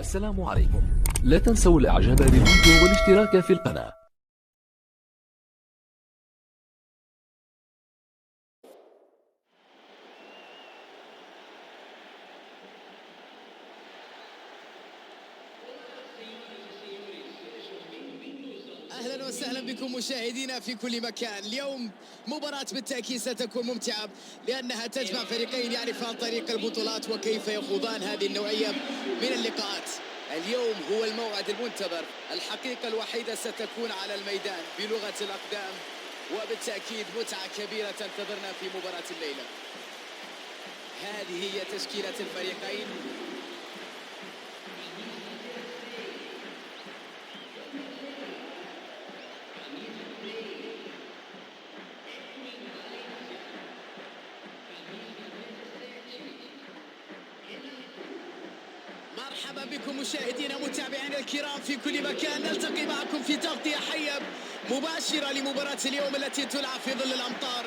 السلام عليكم. لا تنسوا الاعجاب بالفيديو والاشتراك في القناة. اهلا وسهلا بكم مشاهدينا في كل مكان. اليوم مباراة بالتأكيد ستكون ممتعة لأنها تجمع فريقين يعرفان طريق البطولات وكيف يخوضان هذه النوعية من اللقاءات. اليوم هو الموعد المنتظر، الحقيقة الوحيدة ستكون على الميدان بلغة الأقدام، وبالتأكيد متعة كبيرة تنتظرنا في مباراة الليلة. هذه هي تشكيلة الفريقين. مرحبا بكم مشاهدينا متابعينا الكرام في كل مكان. نلتقي معكم في تغطية حية مباشرة لمباراة اليوم التي تلعب في ظل الأمطار.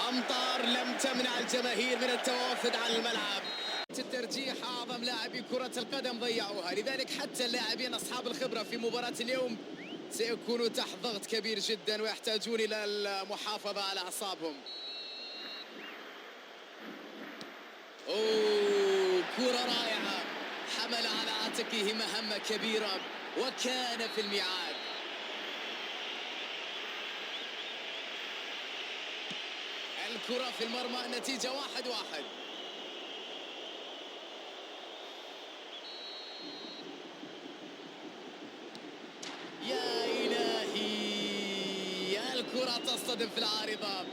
أمطار لم تمنع الجماهير من التوافد على الملعب. الترجيح أعظم لاعبي كرة القدم ضيعوها، لذلك حتى اللاعبين أصحاب الخبرة في مباراة اليوم سيكونوا تحت ضغط كبير جدا ويحتاجون إلى المحافظة على أعصابهم. أوه، كرة رائعة، حمل على عاتقه مهمة كبيرة وكان في الميعاد. الكرة في المرمى، النتيجة 1-1. يا إلهي، الكرة تصطدم في العارضة.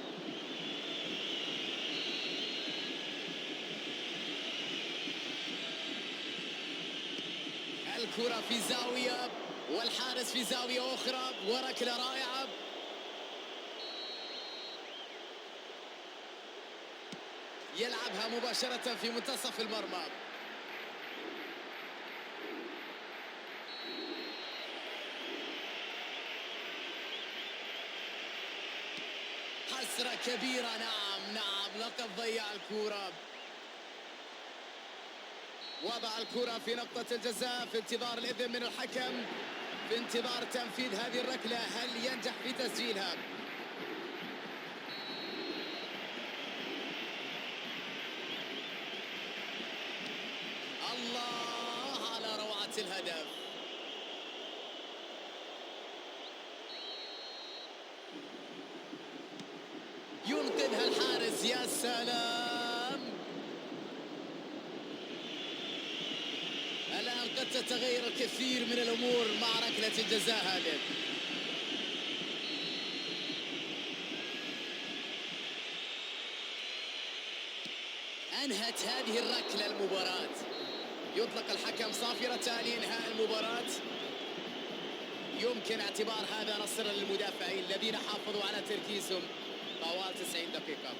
الكرة في زاوية والحارس في زاوية أخرى، وركلة رائعة. يلعبها مباشرة في منتصف المرمى. حسرة كبيرة. نعم لقد ضيع الكرة. وضع الكرة في نقطة الجزاء في انتظار الإذن من الحكم، في انتظار تنفيذ هذه الركلة. هل ينجح في تسجيلها؟ الله على روعة الهدف. ينقذها الحارس. يا سلام، الآن قد تتغير الكثير من الأمور مع ركلة الجزاء هذه. أنهت هذه الركلة المباراة. يطلق الحكم صافرة لإنهاء المباراة. يمكن اعتبار هذا نصرا للمدافعين الذين حافظوا على تركيزهم طوال 90 دقيقة.